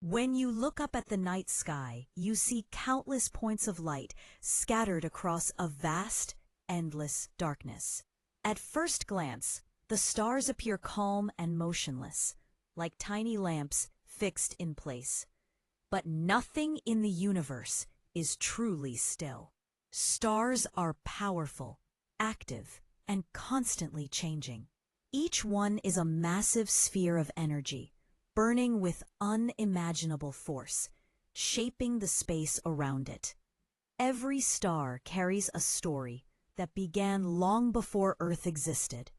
When you look up at the night sky, you see countless points of light scattered across a vast, endless darkness. At first glance, the stars appear calm and motionless, like tiny lamps fixed in place. But nothing in the universe is truly still. Stars are powerful, active, and constantly changing. Each one is a massive sphere of energy, burning with unimaginable force, shaping the space around it. Every star carries a story that began long before Earth existed,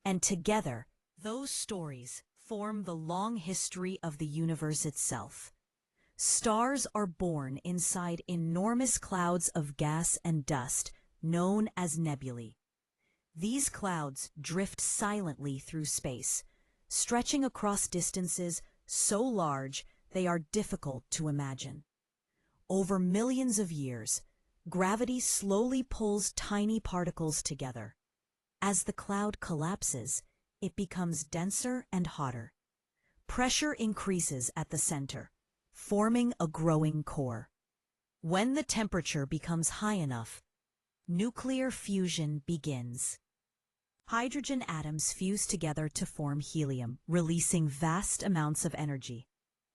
and together, those stories form the long history of the universe itself. Stars are born inside enormous clouds of gas and dust known as nebulae. These clouds drift silently through space, stretching across distances so large they are difficult to imagine. Over millions of years, gravity slowly pulls tiny particles together. As the cloud collapses, it becomes denser and hotter. Pressure increases at the center, forming a growing core. When the temperature becomes high enough, nuclear fusion begins. Hydrogen atoms fuse together to form helium, releasing vast amounts of energy.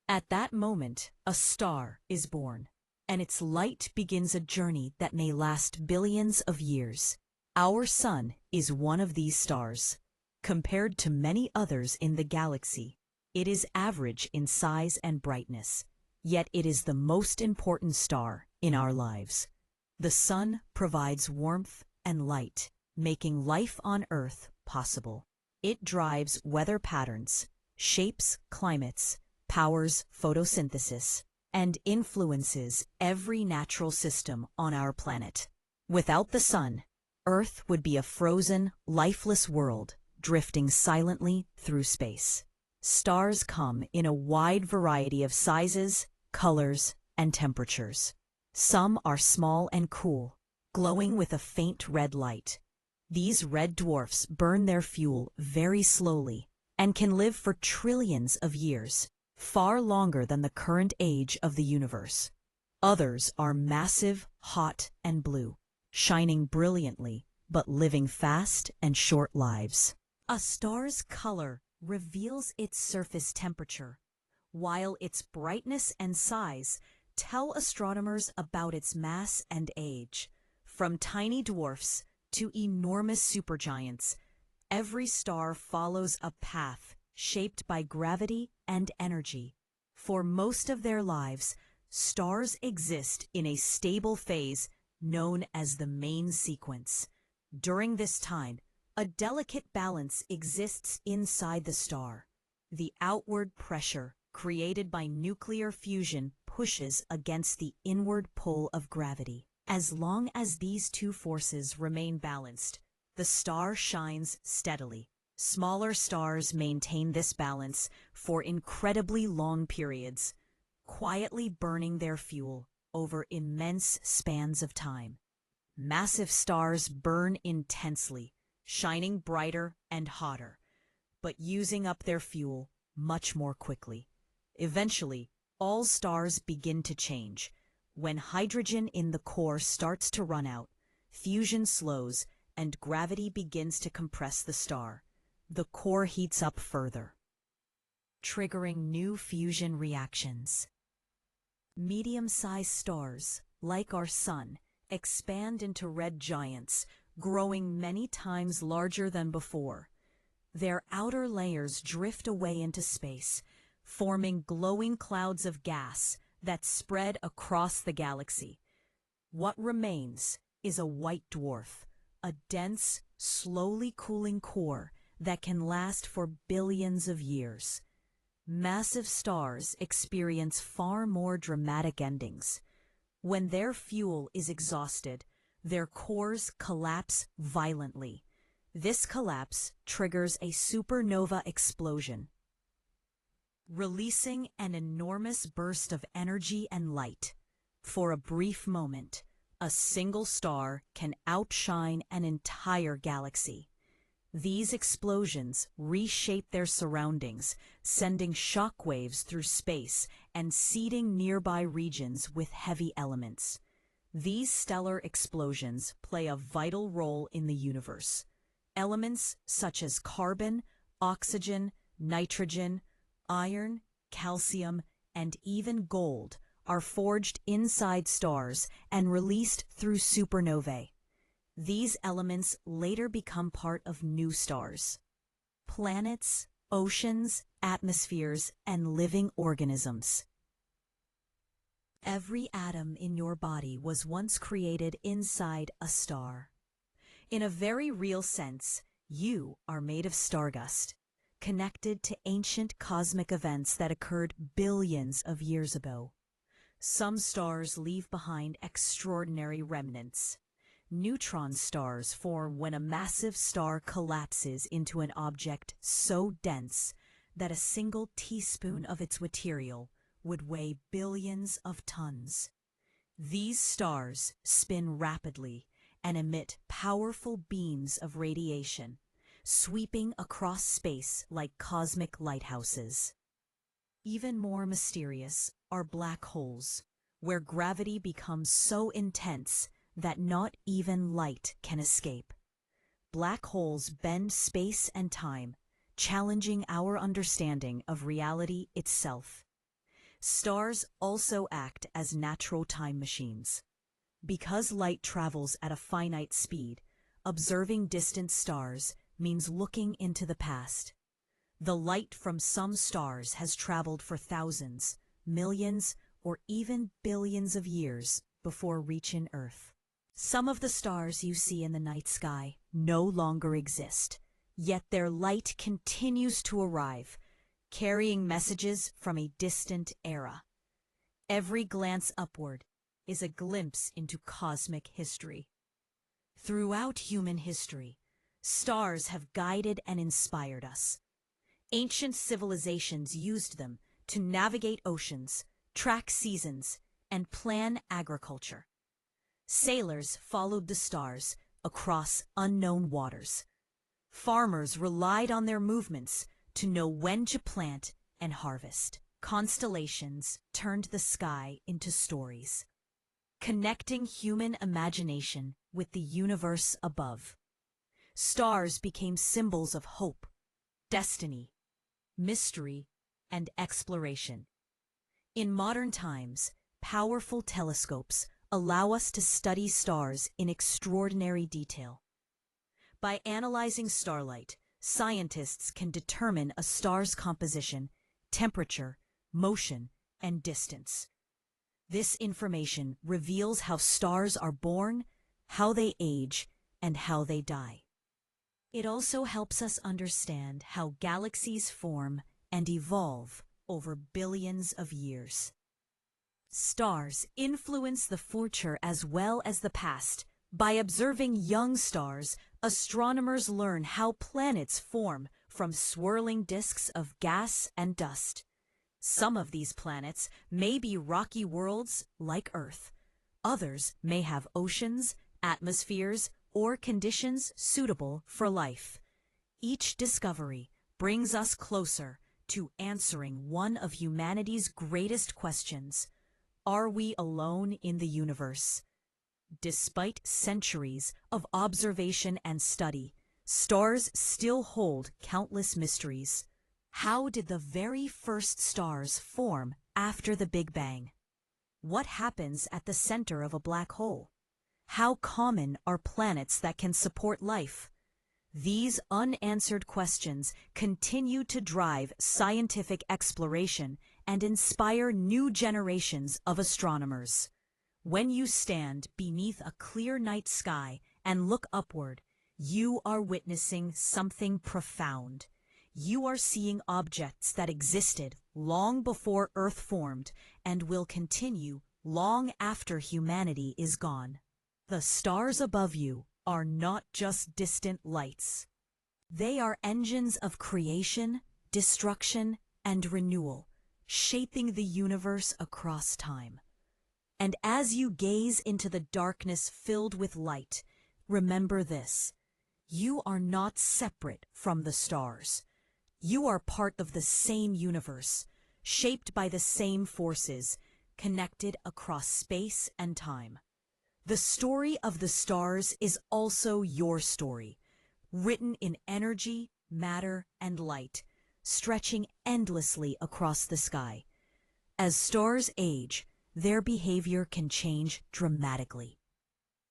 At that moment, a star is born, and its light begins a journey that may last billions of years. Our Sun is one of these stars. Compared to many others in the galaxy, it is average in size and brightness, yet it is the most important star in our lives. The Sun provides warmth and light, making life on Earth possible. It drives weather patterns, shapes climates, powers photosynthesis, and influences every natural system on our planet. Without the Sun, Earth would be a frozen, lifeless world drifting silently through space. Stars come in a wide variety of sizes, colors, and temperatures. Some are small and cool, glowing with a faint red light. These red dwarfs burn their fuel very slowly and can live for trillions of years, far longer than the current age of the universe. Others are massive, hot, and blue, shining brilliantly but living fast and short lives. A star's color reveals its surface temperature, while its brightness and size tell astronomers about its mass and age. From tiny dwarfs to enormous supergiants, every star follows a path shaped by gravity and energy. For most of their lives, stars exist in a stable phase known as the main sequence. During this time, a delicate balance exists inside the star. The outward pressure created by nuclear fusion pushes against the inward pull of gravity. As long as these two forces remain balanced, the star shines steadily. Smaller stars maintain this balance for incredibly long periods, quietly burning their fuel over immense spans of time. Massive stars burn intensely, shining brighter and hotter, but using up their fuel much more quickly. Eventually, all stars begin to change. When hydrogen in the core starts to run out, fusion slows and gravity begins to compress the star. The core heats up further, triggering new fusion reactions. Medium-sized stars, like our Sun, expand into red giants, growing many times larger than before. Their outer layers drift away into space, forming glowing clouds of gas that spread across the galaxy. What remains is a white dwarf, a dense, slowly cooling core that can last for billions of years. Massive stars experience far more dramatic endings. When their fuel is exhausted, their cores collapse violently. This collapse triggers a supernova explosion, releasing an enormous burst of energy and light. For a brief moment, a single star can outshine an entire galaxy. These explosions reshape their surroundings, sending shockwaves through space and seeding nearby regions with heavy elements. These stellar explosions play a vital role in the universe. Elements such as carbon, oxygen, nitrogen, iron, calcium, and even gold are forged inside stars and released through supernovae. These elements later become part of new stars. Planets, oceans, atmospheres, and living organisms. Every atom in your body was once created inside a star. In a very real sense, you are made of stardust, connected to ancient cosmic events that occurred billions of years ago. Some stars leave behind extraordinary remnants. Neutron stars form when a massive star collapses into an object so dense that a single teaspoon of its material would weigh billions of tons. These stars spin rapidly and emit powerful beams of radiation, sweeping across space like cosmic lighthouses. Even more mysterious are black holes, where gravity becomes so intense that not even light can escape. Black holes bend space and time, challenging our understanding of reality itself. Stars also act as natural time machines. Because light travels at a finite speed, observing distant stars means looking into the past. The light from some stars has traveled for thousands, millions, or even billions of years before reaching Earth. Some of the stars you see in the night sky no longer exist, yet their light continues to arrive, carrying messages from a distant era. Every glance upward is a glimpse into cosmic history. Throughout human history, stars have guided and inspired us. Ancient civilizations used them to navigate oceans, track seasons, and plan agriculture. Sailors followed the stars across unknown waters. Farmers relied on their movements to know when to plant and harvest. Constellations turned the sky into stories, connecting human imagination with the universe above. Stars became symbols of hope, destiny, mystery, and exploration. In modern times, powerful telescopes allow us to study stars in extraordinary detail. By analyzing starlight, scientists can determine a star's composition, temperature, motion, and distance. This information reveals how stars are born, how they age, and how they die. It also helps us understand how galaxies form and evolve over billions of years. Stars influence the future as well as the past. By observing young stars, astronomers learn how planets form from swirling disks of gas and dust. Some of these planets may be rocky worlds like Earth. Others may have oceans, atmospheres, or conditions suitable for life. Each discovery brings us closer to answering one of humanity's greatest questions. Are we alone in the universe? Despite centuries of observation and study, stars still hold countless mysteries. How did the very first stars form after the Big Bang? What happens at the center of a black hole? How common are planets that can support life? These unanswered questions continue to drive scientific exploration and inspire new generations of astronomers. When you stand beneath a clear night sky and look upward, you are witnessing something profound. You are seeing objects that existed long before Earth formed and will continue long after humanity is gone. The stars above you are not just distant lights. They are engines of creation, destruction, and renewal, shaping the universe across time. And as you gaze into the darkness filled with light, remember this: You are not separate from the stars. You are part of the same universe, shaped by the same forces, connected across space and time. The story of the stars is also your story, written in energy, matter, and light, stretching endlessly across the sky. As stars age, their behavior can change dramatically.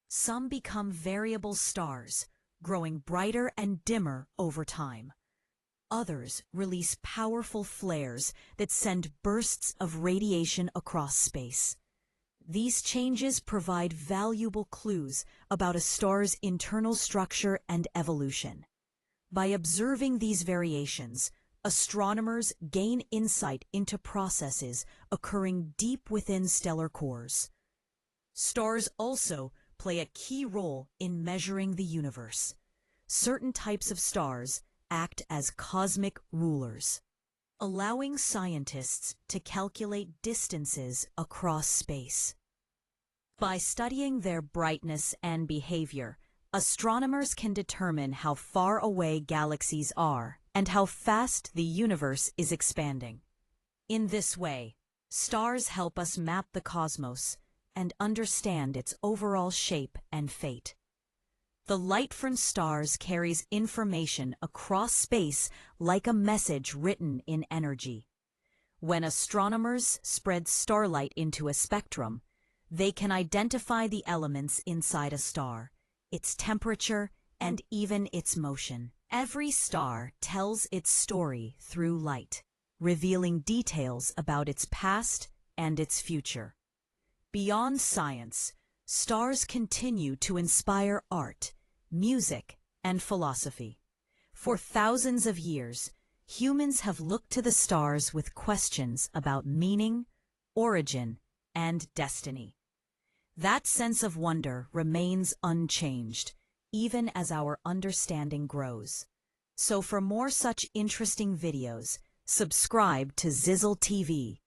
Some become variable stars, growing brighter and dimmer over time. Others release powerful flares that send bursts of radiation across space. These changes provide valuable clues about a star's internal structure and evolution. By observing these variations, astronomers gain insight into processes occurring deep within stellar cores. Stars also play a key role in measuring the universe. Certain types of stars act as cosmic rulers, allowing scientists to calculate distances across space. By studying their brightness and behavior, astronomers can determine how far away galaxies are and how fast the universe is expanding. In this way, stars help us map the cosmos and understand its overall shape and fate. The light from stars carries information across space like a message written in energy. When astronomers spread starlight into a spectrum, they can identify the elements inside a star, its temperature, and even its motion. Every star tells its story through light, revealing details about its past and its future. Beyond science, stars continue to inspire art, music, and philosophy. For thousands of years, humans have looked to the stars with questions about meaning, origin, and destiny. That sense of wonder remains unchanged, even as our understanding grows. So for more such interesting videos, subscribe to Zizzle TV.